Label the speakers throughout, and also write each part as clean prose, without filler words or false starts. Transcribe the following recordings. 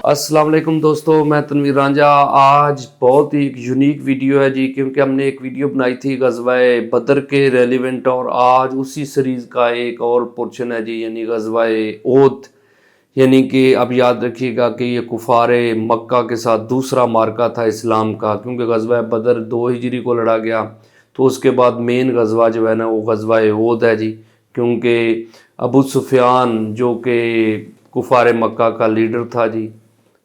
Speaker 1: अस्सलाम वालेकुम दोस्तों, मैं तनवीर रांझा। आज बहुत ही एक यूनिक वीडियो है जी, क्योंकि हमने एक वीडियो बनाई थी ग़ज़वाए बदर के रेलिवेंट, और आज उसी सीरीज़ का एक और पोर्शन है जी, यानी ग़ज़वाए ओद। यानी कि अब याद रखिएगा कि ये कुफ़ारे मक्का के साथ दूसरा मार्का था इस्लाम का, क्योंकि ग़ज़वाए बदर 2 हिजरी को लड़ा गया। तो उसके बाद मेन ग़ज़वा जो है ना वो ग़ज़वाए ओद है जी, क्योंकि अबू सुफियान जो कि कुफ़ारे मक्का का लीडर था जी,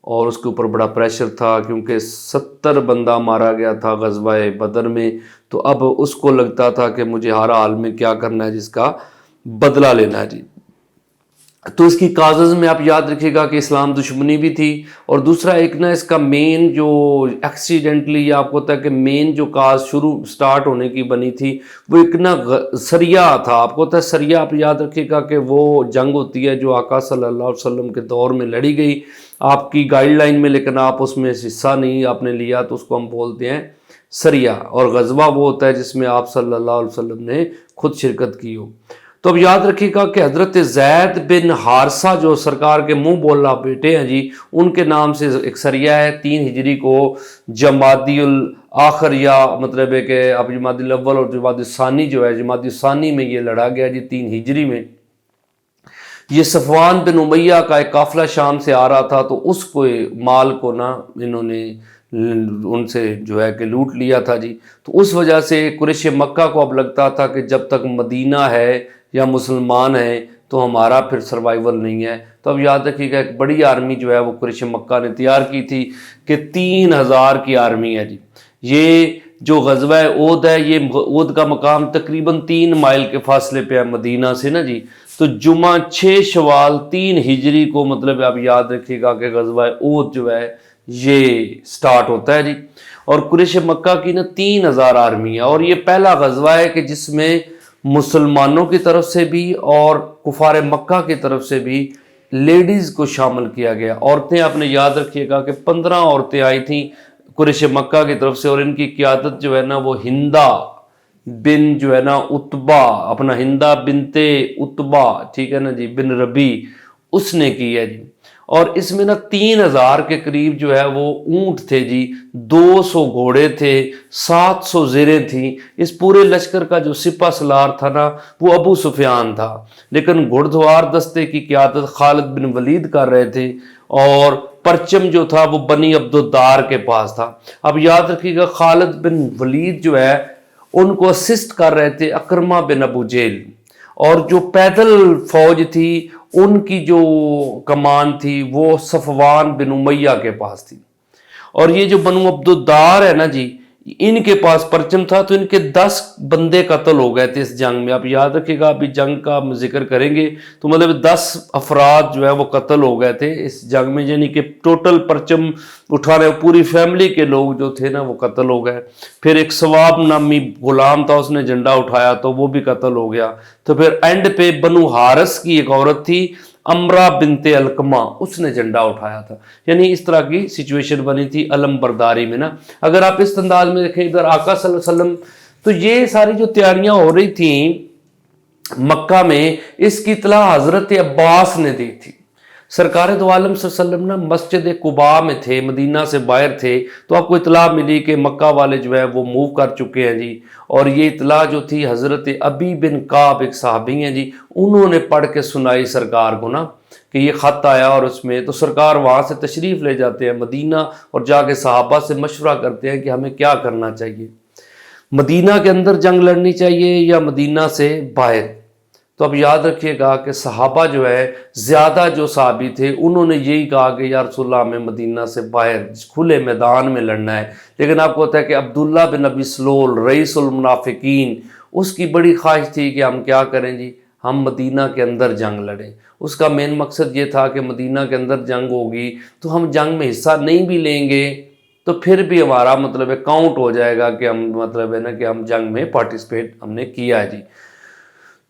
Speaker 1: और उसके ऊपर बड़ा प्रेशर था, क्योंकि 70 बंदा मारा गया था ग़ज़वाए बदर में। तो अब उसको लगता था कि मुझे हर हाल में क्या करना है, जिसका बदला लेना है जी। तो इसकी काज़ज़ में आप याद रखिएगा कि इस्लाम दुश्मनी भी थी, और दूसरा एक ना इसका मेन जो एक्सीडेंटली या आपको होता है कि मेन जो काज शुरू स्टार्ट होने की बनी थी वो एक ना सरिया था। आपको होता है सरिया, आप याद रखिएगा कि वो जंग होती है जो आका सल्लल्लाहु अलैहि वसल्लम के दौर में लड़ी गई आपकी गाइडलाइन में, लेकिन आप उसमें हिस्सा नहीं आपने लिया, तो उसको हम बोलते हैं सरिया। और ग़ज़वा वो होता है जिसमें आप सल्लल्लाहु अलैहि वसल्लम ने खुद शिरकत की हो। तो अब याद रखिएगा कि हज़रत ज़ैद बिन हारसा जो सरकार के मुंह बोला बेटे हैं जी, उनके नाम से एक सरिया है। 3 हिजरी को जमादियुल आखिर, या मतलब है कि अब जमादियुल अव्वल और जमादियुल सानी जो है, जमादियुल सानी में ये लड़ा गया जी 3 हिजरी में। ये सफ़वान बिन उमैया का एक काफ़िला शाम से आ रहा था, तो उसको माल को ना इन्होंने उनसे जो है कि लूट लिया था जी। तो उस वजह से कुरैश मक्का को अब लगता था कि जब तक मदीना है या मुसलमान है तो हमारा फिर सर्वाइवल नहीं है। तो अब याद रखिएगा एक बड़ी आर्मी जो है वो कुरैश मक्का ने तैयार की थी कि 3000 की आर्मी है जी। ये जो ग़ज़वा ओद है, ये ओद का मकाम तकरीबन 3 माइल के फासले पे है मदीना से ना जी। तो जुमा 6 शवाल 3 हिजरी को, मतलब आप याद रखिएगा कि ग़ज़वा ओद जो है ये स्टार्ट होता है जी। और कुरैश मक्का की ना 3000 आर्मी है, और ये पहला ग़ज़वा है कि जिसमें मुसलमानों की तरफ से भी और कुफार मक्का की तरफ से भी लेडीज़ को शामिल किया गया। औरतें आपने याद रखिएगा कि 15 औरतें आई थीं कुरैश मक्का की तरफ से, और इनकी क़ियादत जो है ना वो हिंदा बिन जो है ना उतबा, अपना हिंदा बिनते उतबा, ठीक है ना जी, बिन रबी, उसने की है जी। और इसमें ना 3000 के करीब जो है वो ऊंट थे जी, 200 घोड़े थे, 700 ज़ेरें थी। इस पूरे लश्कर का जो सिपा सलार था ना वो अबू सुफियान था, लेकिन घुड़सवार दस्ते की क़ियादत खालिद बिन वलीद कर रहे थे, और परचम जो था वो बनी अब्दुद्दार के पास था। अब याद रखिएगा खालिद बिन वलीद जो है उनको असिस्ट कर रहे थे अकरमा बिन अबू जेल, और जो पैदल फौज थी उनकी जो कमान थी वो सफ़वान बिन उमैया के पास थी। और ये जो बनु अब्दुद्दार है ना जी, इनके पास परचम था, तो इनके 10 बंदे कत्ल हो गए थे इस जंग में। आप याद रखिएगा, अभी जंग का हम जिक्र करेंगे तो मतलब 10 अफराद जो है वो कत्ल हो गए थे इस जंग में, यानी कि टोटल परचम उठाने पूरी फैमिली के लोग जो थे ना वो कत्ल हो गए। फिर एक सवाब नामी गुलाम था, उसने झंडा उठाया तो वो भी कत्ल हो गया। तो फिर एंड पे बनु हारस की एक औरत थी अमरा बिनते अलकमा, उसने झंडा उठाया था। यानी इस तरह की सिचुएशन बनी थी अलम बरदारी में ना। अगर आप इस अंदाज में देखें इधर आका सल्लल्लाहु अलैहि वसल्लम, तो ये सारी जो तैयारियां हो रही थी मक्का में, इसकी इत्तला हजरत अब्बास ने दी थी। सरकार दो आलम सल्लम ना मस्जिद कुबा में थे, मदीना से बाहर थे, तो आपको इतला मिली कि मक्का वाले जो है वो मूव कर चुके हैं जी। और ये इतला जो थी हज़रत अबी बिन काब एक साहबी हैं जी, उन्होंने पढ़ के सुनाई सरकार को ना कि ये ख़त आया, और उसमें तो सरकार वहाँ से तशरीफ़ ले जाते हैं मदीना, और जाके सहाबा से मशवरा करते हैं कि हमें क्या करना चाहिए, मदीना के अंदर जंग लड़नी चाहिए या मदीना से बाहर। तो अब याद रखिएगा कि सहाबा जो है ज़्यादा जो साहबी थे उन्होंने यही कहा कि या रसूलल्लाह हमें मदीना से बाहर खुले मैदान में लड़ना है। लेकिन आपको होता है कि अब्दुल्ला बिन अबी सलोल रईसुल मुनाफिकीन, उसकी बड़ी ख्वाहिश थी कि हम क्या करें जी, हम मदीना के अंदर जंग लड़ें। उसका मेन मकसद ये था कि मदीना के अंदर जंग होगी तो हम जंग में हिस्सा नहीं भी लेंगे तो फिर भी हमारा मतलब है काउंट हो जाएगा कि हम मतलब है ना कि हम जंग में पार्टिसिपेट हमने किया है जी।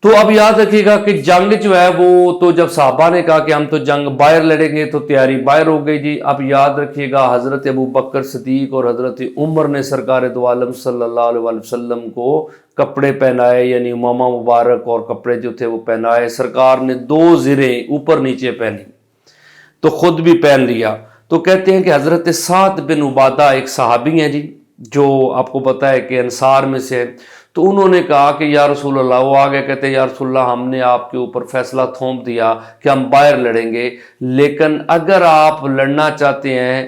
Speaker 1: तो अब याद रखिएगा कि जंग जो है वो, तो जब साहबा ने कहा कि हम तो जंग बाहर लड़ेंगे तो तैयारी बाहर हो गई जी। अब याद रखिएगा हज़रत अबू बकर सिद्दीक और हज़रत उमर ने सरकार दो आलम सल्लल्लाहु अलैहि वसल्लम को कपड़े पहनाए, यानी उमामा मुबारक, और कपड़े जो थे वो पहनाए। सरकार ने 2 ज़िरें ऊपर नीचे पहनी तो खुद भी पहन लिया। تو کہتے ہیں کہ حضرت سعد بن عبادہ ایک صحابی ہیں جی، جو آپ کو پتہ ہے کہ انصار میں سے ہے، تو انہوں نے کہا کہ یا رسول اللہ، وہ آگے کہتے ہیں یا رسول اللہ ہم نے آپ کے اوپر فیصلہ تھوپ دیا کہ ہم باہر لڑیں گے، لیکن اگر آپ لڑنا چاہتے ہیں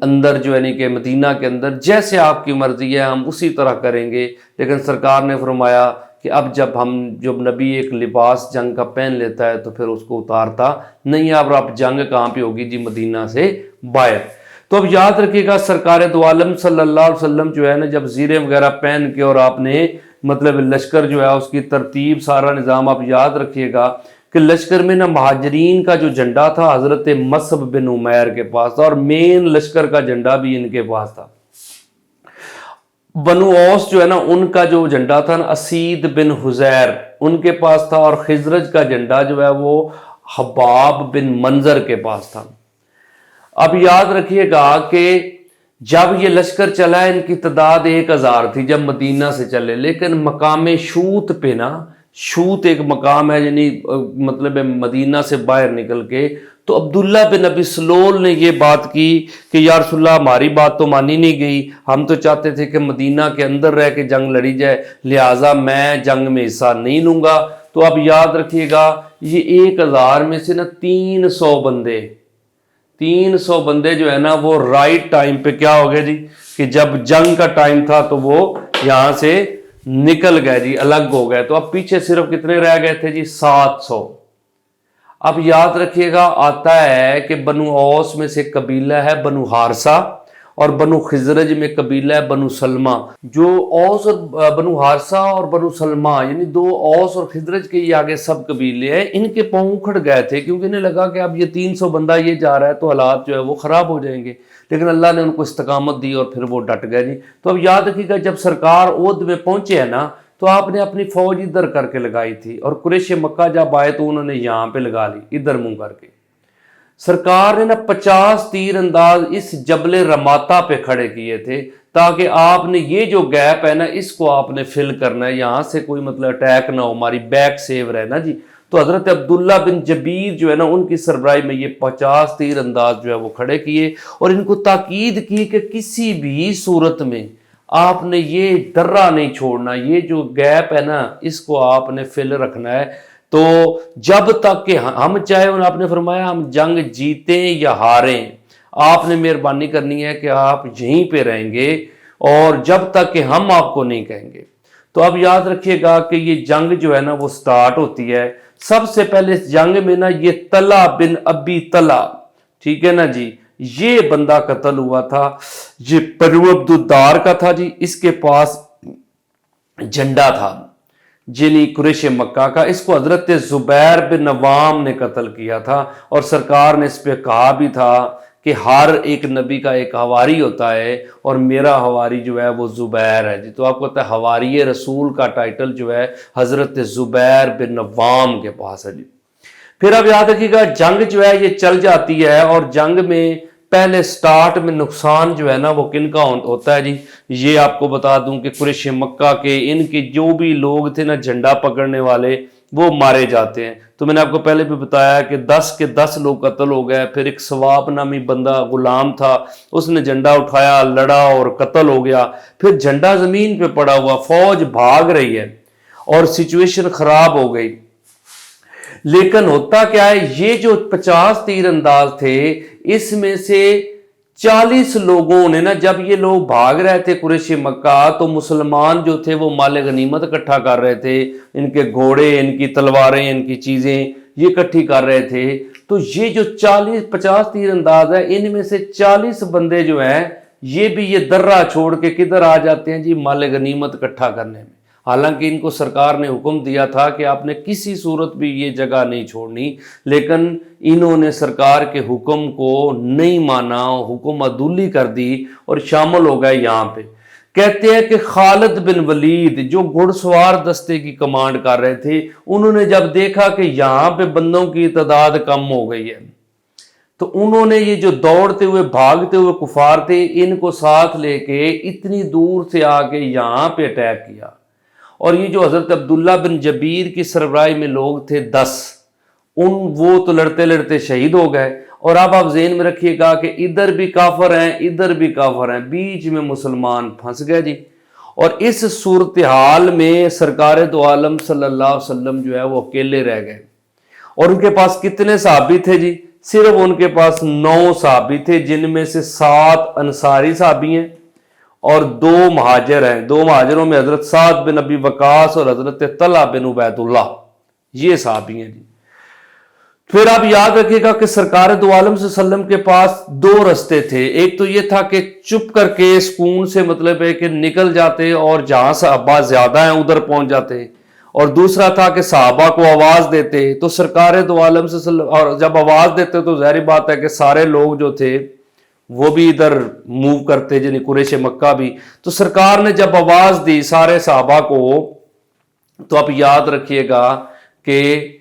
Speaker 1: اندر جو یعنی کہ مدینہ کے اندر، جیسے آپ کی مرضی ہے ہم اسی طرح کریں گے۔ لیکن سرکار نے فرمایا کہ اب جب نبی ایک لباس جنگ کا پہن لیتا ہے تو پھر اس کو اتارتا نہیں ہے، اب جنگ کہاں پہ ہوگی جی؟ مدینہ سے باہر۔ تو اب یاد رکھیے گا سرکار دو عالم صلی اللہ علیہ وسلم جو ہے نا، جب زیرے وغیرہ پہن کے اور آپ نے مطلب لشکر جو ہے اس کی ترتیب سارا نظام آپ یاد رکھیے گا کہ لشکر میں نا مہاجرین کا جو جھنڈا تھا حضرت مصعب بن عمیر کے پاس تھا، اور مین لشکر کا جھنڈا بھی ان کے پاس تھا۔ بنو اوس جو ہے نا ان کا جو جھنڈا تھا نا اسید بن حزیر ان کے پاس تھا، اور خزرج کا جھنڈا جو ہے وہ حباب بن منظر کے پاس تھا۔ اب یاد رکھیے گا کہ جب یہ لشکر چلا ان کی تعداد 1000 تھی جب مدینہ سے چلے، لیکن مقام شوت پہ نا، شوت ایک مقام ہے یعنی مطلب مدینہ سے باہر نکل کے، تو عبداللہ بن ابی سلول نے یہ بات کی کہ یا رسول اللہ ہماری بات تو مانی نہیں گئی، ہم تو چاہتے تھے کہ مدینہ کے اندر رہ کے جنگ لڑی جائے، لہٰذا میں جنگ میں حصہ نہیں لوں گا۔ تو اب یاد رکھیے گا یہ 1000 میں سے نا 300 بندے جو ہے نا وہ رائٹ ٹائم پہ کیا ہو گئے جی کہ جب جنگ کا ٹائم تھا تو وہ یہاں سے نکل گئے جی، الگ ہو گئے۔ تو اب پیچھے صرف کتنے رہ گئے تھے جی؟ 700۔ اب یاد رکھیے گا آتا ہے کہ بنو اوس میں سے قبیلہ ہے بنو حارثہ، اور بنو خزرج میں قبیلہ ہے بنو سلمہ۔ جو اوس اور بنو حارثہ اور بنو سلمہ یعنی 2 اوس اور خزرج کے یہ آگے سب قبیلے ہیں، ان کے پاؤں اکھڑ گئے تھے کیونکہ انہیں لگا کہ اب یہ 300 بندہ یہ جا رہا ہے تو حالات جو ہے وہ خراب ہو جائیں گے، لیکن اللہ نے ان کو استقامت دی اور پھر وہ ڈٹ گئے جی۔ تو اب یاد رکھیے گا جب سرکار اودھ میں پہنچے ہیں نا تو آپ نے اپنی فوج ادھر کر کے لگائی تھی، اور قریش مکہ جب آئے تو انہوں نے یہاں پہ لگا لی ادھر منہ کر کے۔ سرکار نے نا 50 تیر انداز اس جبل رماتا پہ کھڑے کیے تھے تاکہ آپ نے یہ جو گیپ ہے نا اس کو آپ نے فل کرنا ہے، یہاں سے کوئی مطلب اٹیک نہ ہو، ہماری بیک سیو رہے نا جی۔ تو حضرت عبداللہ بن جبیر جو ہے نا ان کی سربراہی میں یہ 50 تیر انداز جو ہے وہ کھڑے کیے، اور ان کو تاکید کی کہ کسی بھی صورت میں آپ نے یہ درہ نہیں چھوڑنا، یہ جو گیپ ہے نا اس کو آپ نے فل رکھنا ہے۔ تو جب تک کہ ہم چاہے، آپ نے فرمایا ہم جنگ جیتیں یا ہاریں، آپ نے مہربانی کرنی ہے کہ آپ یہیں پہ رہیں گے اور جب تک کہ ہم آپ کو نہیں کہیں گے۔ تو اب یاد رکھیے گا کہ یہ جنگ جو ہے نا وہ سٹارٹ ہوتی ہے۔ سب سے پہلے اس جنگ میں نا یہ طلحہ بن ابی طلحہ، ٹھیک ہے نا جی، یہ بندہ قتل ہوا تھا، یہ بنو عبد الدار کا تھا جی، اس کے پاس جھنڈا تھا جنی قریش مکہ کا، اس کو حضرت زبیر بن نوام نے قتل کیا تھا، اور سرکار نے اس پہ کہا بھی تھا کہ ہر ایک نبی کا ایک حواری ہوتا ہے اور میرا حواری جو ہے وہ زبیر ہے جی۔ تو آپ کو پتہ ہے حواری رسول کا ٹائٹل جو ہے حضرت زبیر بن نوام کے پاس ہے جی۔ پھر اب یاد رکھیے گا جنگ جو ہے یہ چل جاتی ہے، اور جنگ میں پہلے سٹارٹ میں نقصان جو ہے نا وہ کن کا ہوتا ہے جی؟ یہ آپ کو بتا دوں کہ قریش مکہ کے ان کے جو بھی لوگ تھے نا جھنڈا پکڑنے والے وہ مارے جاتے ہیں۔ تو میں نے آپ کو پہلے بھی بتایا کہ 10 کے 10 لوگ قتل ہو گئے۔ پھر ایک ثواب نامی بندہ غلام تھا، اس نے جھنڈا اٹھایا، لڑا اور قتل ہو گیا۔ پھر جھنڈا زمین پہ پڑا ہوا، فوج بھاگ رہی ہے اور سچویشن خراب ہو گئی۔ لیکن ہوتا کیا ہے، یہ جو 50 تیر انداز تھے اس میں سے 40 لوگوں نے نا، جب یہ لوگ بھاگ رہے تھے قریش مکہ تو مسلمان جو تھے وہ مال غنیمت اکٹھا کر رہے تھے، ان کے گھوڑے، ان کی تلواریں، ان کی چیزیں یہ اکٹھی کر رہے تھے۔ تو یہ جو 50 تیر انداز ہے ان میں سے 40 بندے جو ہیں یہ بھی یہ درہ چھوڑ کے کدھر آ جاتے ہیں جی؟ مال غنیمت اکٹھا کرنے میں۔ حالانکہ ان کو سرکار نے حکم دیا تھا کہ آپ نے کسی صورت بھی یہ جگہ نہیں چھوڑنی، لیکن انہوں نے سرکار کے حکم کو نہیں مانا، حکم عدولی کر دی اور شامل ہو گئے یہاں پہ۔ کہتے ہیں کہ خالد بن ولید جو گھڑ سوار دستے کی کمانڈ کر رہے تھے، انہوں نے جب دیکھا کہ یہاں پہ بندوں کی تعداد کم ہو گئی ہے تو انہوں نے یہ جو دوڑتے ہوئے بھاگتے ہوئے کفار تھے ان کو ساتھ لے کے اتنی دور سے آ کے یہاں پہ اٹیک کیا، اور یہ جو حضرت عبداللہ بن جبیر کی سربراہی میں لوگ تھے 10، وہ تو لڑتے لڑتے شہید ہو گئے، और अब आप ज़हन में रखिएगा कि इधर भी काफर हैं, इधर भी काफर हैं, बीच में मुसलमान फंस गए जी। और इस सूरत हाल में सरकार दो आलम सल्लल्लाहु अलैहि वसल्लम जो है वो अकेले रह गए। और उनके पास कितने सहाबी थे जी? सिर्फ उनके पास 9 सहाबी थे, जिनमें से 7 अंसारी सहाबी हैं और 2 महाजिर हैं। 2 महाजिरों में हजरत साद बिन अबी वकास और हजरत तलहा बिन उबैदुल्लाह, ये सहाबी हैं जी। फिर आप याद रखिएगा कि सरकार दो आलम सल्लम के पास 2 रास्ते थे। एक तो ये था कि चुप करके सुकून से, मतलब है कि निकल जाते और जहां सहाबा ज्यादा हैं उधर पहुंच जाते, और दूसरा था कि सहाबा को आवाज देते। तो सरकार दो आलम सल्लम, और जब आवाज देते तो जाहिर बात है कि सारे लोग जो थे वो भी इधर मूव करते, यानी कुरैश मक्का भी। तो सरकार ने जब आवाज दी सारे सहाबा को, तो आप याद रखिएगा कि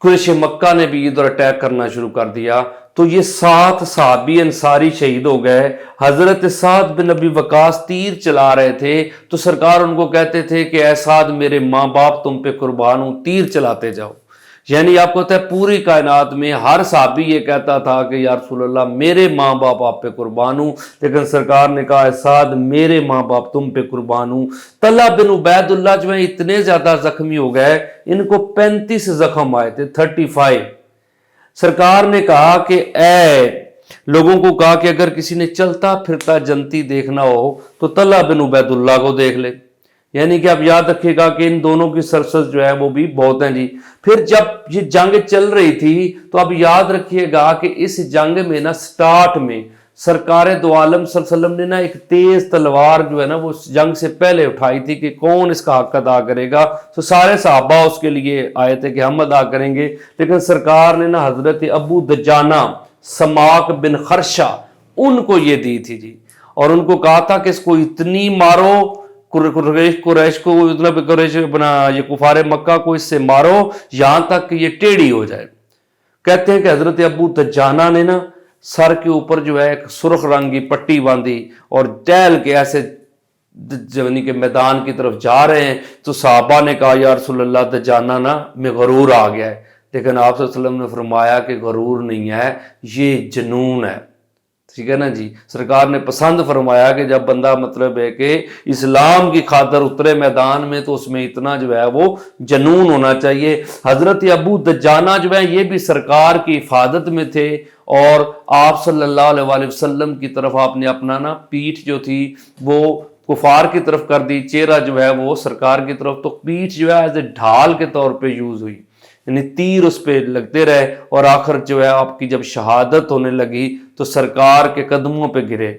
Speaker 1: कुरैश मक्का ने भी इधर अटैक करना शुरू कर दिया। तो ये 7 सहाबी अंसारी शहीद हो गए। हजरत साद बिन अबी वकास तीर चला रहे थे, तो सरकार उनको कहते थे कि ऐ साद, मेरे माँ बाप तुम पे कुर्बान हूं, तीर चलाते जाओ। यानी आपको पता है पूरी कायनात में हर सहाबी ये कहता था कि या रसूल अल्लाह, मेरे माँ बाप आप पे कुर्बान हूं। लेकिन सरकार ने कहा, साद मेरे माँ बाप तुम पे कुर्बान हूं। तलहा बिन उबैदुल्लाह जो है इतने ज्यादा जख्मी हो गए, इनको 35 जख्म आए थे, 35। सरकार ने कहा कि लोगों को कहा कि अगर किसी ने चलता फिरता जनती देखना हो तो तलहा बिन उबैदुल्लाह को देख ले। यानी कि आप याद रखिएगा कि इन दोनों की सरसस जो है वो भी बहुत हैं जी। फिर जब ये जंग चल रही थी, तो आप याद रखिएगा कि इस जंग में ना स्टार्ट में सरकार दो आलम सल्लम ने ना एक तेज तलवार जो है ना वो जंग से पहले उठाई थी कि कौन इसका हक अदा करेगा। तो सारे सहाबा उसके लिए आए थे कि हम अदा करेंगे। लेकिन सरकार ने ना हजरत अबू दजाना समाक बिन खरशा उनको ये दी थी जी, और उनको कहा था कि इसको इतनी मारो, कुरैश को, मतलब कुरैश अपना ये कुफारे मक्का को इससे मारो यहां तक कि ये टेढ़ी हो जाए। कहते हैं कि हजरत अबू दजाना ने ना सर के ऊपर जो है एक सुर्ख रंग की पट्टी बांधी और टहल के ऐसे जवनी के मैदान की तरफ जा रहे हैं। तो साहबा ने कहा, या रसूल अल्लाह, दजाना ना में गरूर आ गया है। लेकिन आप सल्लल्लाहु अलैहि वसल्लम ने फरमाया कि गरूर नहीं है, ये जुनून है। ठीक है ना जी। सरकार ने पसंद फरमाया कि जब बंदा, मतलब है कि इस्लाम की खातर उतरे मैदान में, तो उसमें इतना जो है वो जनून होना चाहिए। हजरत अबू दजाना जो है ये भी सरकार की हिफाजत में थे, और आप सल्लल्लाहु अलैहि वसल्लम की तरफ आपने अपना ना पीठ जो थी वो कुफार की तरफ कर दी, चेहरा जो है वो सरकार की तरफ। तो पीठ जो है एज ए ढाल के तौर पे यूज हुई, यानी तीर उस पर लगते रहे। और आखिर जो है आपकी जब शहादत होने लगी तो सरकार के कदमों पे गिरे,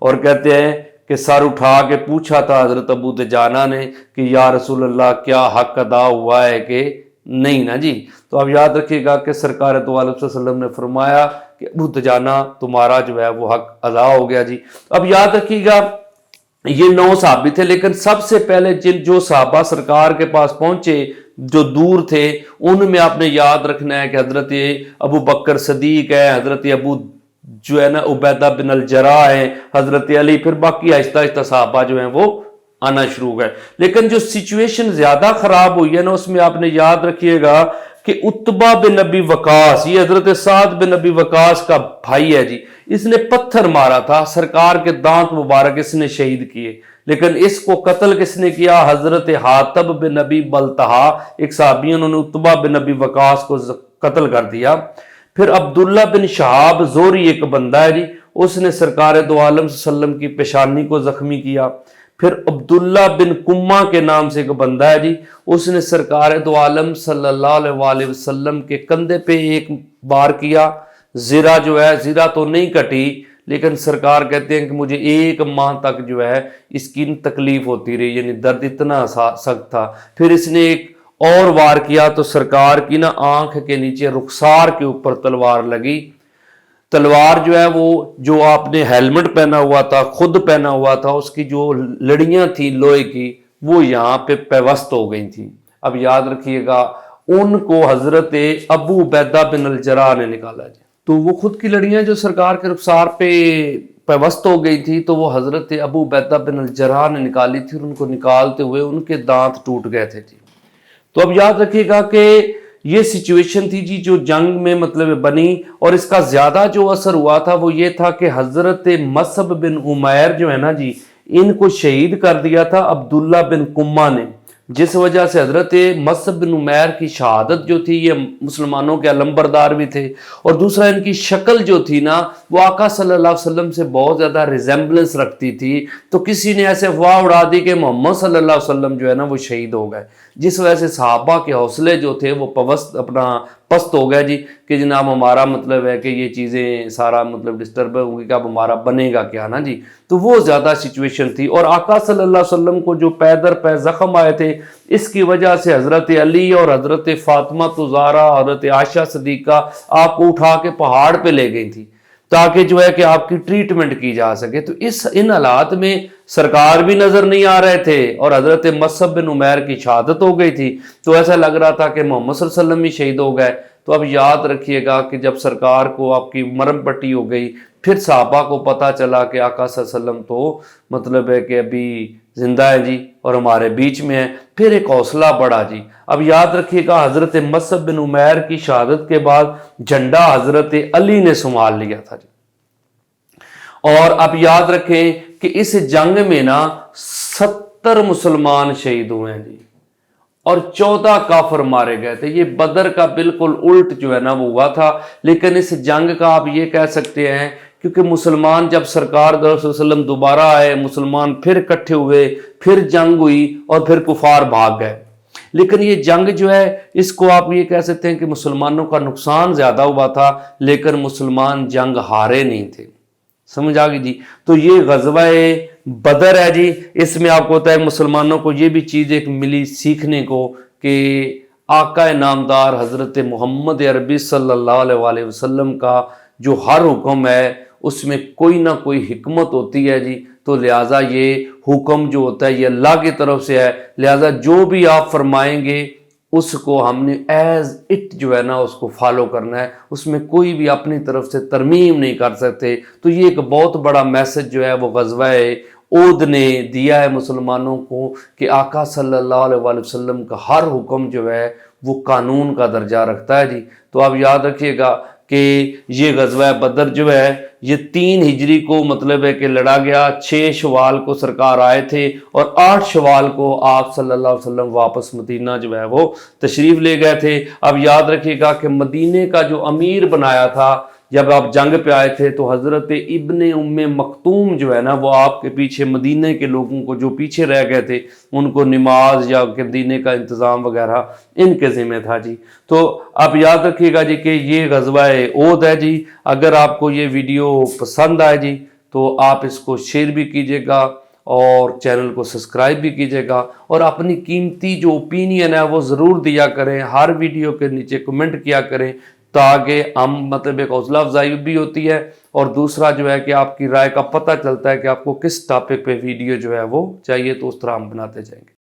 Speaker 1: और कहते हैं कि सर उठा के पूछा था हजरत अबू दजाना ने कि या रसूल अल्लाह, क्या हक अदा हुआ है कि नहीं ना जी। तो आप याद रखिएगा कि सरकार तो आलम सल्लम ने फरमाया कि अबू दजाना, तुम्हारा जो है वो हक अदा हो गया जी। अब याद रखिएगा ये 9 सहाबी थे, लेकिन सबसे पहले जो सहाबा सरकार के पास पहुंचे जो दूर थे, उनमें आपने याद रखना है कि हजरत अबू बकर सदीक है, हजरत अबू जो है ना उबैदा बिन अल जराह है, हजरत अली, फिर बाकी आहिस्ता आहिस्ता सहाबा जो है वो आना शुरू हो गए। लेकिन जो सिचुएशन ज्यादा खराब हुई है ना, उसमें आपने याद रखिएगा कि उत्बा बिन अबी वकास, ये हजरत साद बिन अबी वकास का भाई है जी, इसने पत्थर मारा था, सरकार के दांत मुबारक इसने शहीद किए। लेकिन इसको कत्ल किसने किया? हजरत हातब बिन अबी बलतहा, एक साहबी, उन्होंने उत्बा बिन अबी वकास को कत्ल कर दिया। फिर अब्दुल्ला बिन शहाब जोरी एक बंदा है जी, उसने सरकार दो आलम सल्लम की पेशानी को जख्मी किया। फिर अब्दुल्ला बिन कुम्मा के नाम से एक बंदा है जी, उसने सरकार दो आलम सल्लल्लाहु अलैहि वसल्लम के कंधे पे एक बार किया। जीरा जो है, जीरा तो नहीं कटी, लेकिन सरकार कहते हैं कि मुझे 1 माह तक जो है इसकी तकलीफ होती रही, यानी दर्द इतना सख्त था। फिर इसने एक और वार किया तो सरकार की ना आंख के नीचे रुखसार के ऊपर तलवार लगी। तलवार जो है वो, जो आपने हेलमेट पहना हुआ था, खुद पहना हुआ था, उसकी जो लड़ियां थी लोहे की, वो यहाँ पे पेवस्त हो गई थी। अब याद रखिएगा, उनको हजरत अबू उबैदा बिन अल जराह ने निकाला जी। तो वो खुद की लड़ियां जो सरकार के रुखसार पे पेवस्त हो गई थी, तो वो हजरत अबू उबैदा बिन अल जराह ने निकाली थी, और उनको निकालते हुए उनके दांत टूट गए थे जी। तो अब याद रखिएगा कि یہ سچویشن تھی جی جو جنگ میں مطلب بنی، اور اس کا زیادہ جو اثر ہوا تھا وہ یہ تھا کہ حضرت مصعب بن عمیر جو ہے نا جی، ان کو شہید کر دیا تھا عبداللہ بن قمہ نے، جس وجہ سے حضرت مصعب بن عمیر کی شہادت جو تھی، یہ مسلمانوں کے علمبردار بھی تھے، اور دوسرا ان کی شکل جو تھی نا وہ آقا صلی اللہ علیہ وسلم سے بہت زیادہ ریزمبلنس رکھتی تھی، تو کسی نے ایسے افواہ اڑا دی کہ محمد صلی اللہ علیہ وسلم جو ہے نا وہ شہید ہو گئے، جس وجہ سے صحابہ کے حوصلے جو تھے وہ پست ہو گئے جی، کہ جناب ہمارا مطلب ہے کہ یہ چیزیں سارا مطلب ڈسٹرب ہوگی کہ اب ہمارا بنے گا کیا نا جی، تو وہ زیادہ سچویشن تھی۔ اور آقا صلی اللہ علیہ وسلم کو جو پے در پے زخم آئے تھے، اس کی وجہ سے حضرت علی اور حضرت فاطمہ زہرا، حضرت عائشہ صدیقہ آپ کو اٹھا کے پہاڑ پہ لے گئی تھی تاکہ جو ہے کہ آپ کی ٹریٹمنٹ کی جا سکے۔ تو ان حالات میں سرکار بھی نظر نہیں آ رہے تھے اور حضرت مصعب بن عمیر کی شہادت ہو گئی تھی، تو ایسا لگ رہا تھا کہ محمد صلی اللہ علیہ وسلم بھی شہید ہو گئے۔ تو اب یاد رکھیے گا کہ جب سرکار کو آپ کی مرم پٹی ہو گئی، پھر صحابہ کو پتہ چلا کہ آقا صلی اللہ علیہ وسلم تو مطلب ہے کہ ابھی زندہ ہے جی اور ہمارے بیچ میں ہے، پھر ایک حوصلہ بڑھا جی۔ اب یاد رکھیے گا حضرت مصعب بن عمیر کی شہادت کے بعد جھنڈا حضرت علی نے سنبھال لیا تھا جی، اور اب یاد رکھیں کہ اس جنگ میں نا 70 مسلمان شہید ہوئے ہیں جی، اور 14 کافر مارے گئے تھے۔ یہ بدر کا بالکل الٹ جو ہے نا وہ ہوا تھا، لیکن اس جنگ کا آپ یہ کہہ سکتے ہیں کیونکہ مسلمان جب سرکار صلی اللہ علیہ وسلم دوبارہ آئے، مسلمان پھر اکٹھے ہوئے، پھر جنگ ہوئی اور پھر کفار بھاگ گئے، لیکن یہ جنگ جو ہے اس کو آپ یہ کہہ سکتے ہیں کہ مسلمانوں کا نقصان زیادہ ہوا تھا، لیکن مسلمان جنگ ہارے نہیں تھے۔ سمجھ آ گئی جی؟ تو یہ غزوہ بدر ہے جی، اس میں آپ کو ہوتا ہے مسلمانوں کو یہ بھی چیز ایک ملی سیکھنے کو کہ آقا نامدار حضرت محمد عربی صلی اللہ علیہ وسلم کا جو ہر حکم ہے اس میں کوئی نہ کوئی حکمت ہوتی ہے جی، تو لہٰذا یہ حکم جو ہوتا ہے یہ اللہ کی طرف سے ہے، لہٰذا جو بھی آپ فرمائیں گے اس کو ہم نے ایز اٹ جو ہے نا اس کو فالو کرنا ہے، اس میں کوئی بھی اپنی طرف سے ترمیم نہیں کر سکتے۔ تو یہ ایک بہت بڑا میسج جو ہے وہ غزوہ احد نے دیا ہے مسلمانوں کو کہ آقا صلی اللہ علیہ وسلم کا ہر حکم جو ہے وہ قانون کا درجہ رکھتا ہے جی۔ تو آپ یاد رکھیے گا کہ یہ غزوہ بدر جو ہے یہ 3 ہجری کو مطلب ہے کہ لڑا گیا، 6 شوال کو سرکار آئے تھے اور 8 شوال کو آپ صلی اللہ علیہ وسلم واپس مدینہ جو ہے وہ تشریف لے گئے تھے۔ اب یاد رکھیے گا کہ مدینے کا جو امیر بنایا تھا جب آپ جنگ پہ آئے تھے تو حضرت ابن ام مکتوم جو ہے نا وہ آپ کے پیچھے مدینے کے لوگوں کو جو پیچھے رہ گئے تھے ان کو نماز یا مدینے کا انتظام وغیرہ ان کے ذمہ تھا جی۔ تو آپ یاد رکھیے گا جی کہ یہ غزوہ احد ہے جی۔ اگر آپ کو یہ ویڈیو پسند آئے جی تو آپ اس کو شیئر بھی کیجیے گا اور چینل کو سبسکرائب بھی کیجیے گا، اور اپنی قیمتی جو اوپینین ہے وہ ضرور دیا کریں، ہر ویڈیو کے نیچے کمنٹ کیا کریں تاکہ ہم مطلب ایک حوصلہ افزائی بھی ہوتی ہے، اور دوسرا جو ہے کہ آپ کی رائے کا پتہ چلتا ہے کہ آپ کو کس ٹاپک پہ ویڈیو جو ہے وہ چاہیے، تو اس طرح ہم بناتے جائیں گے۔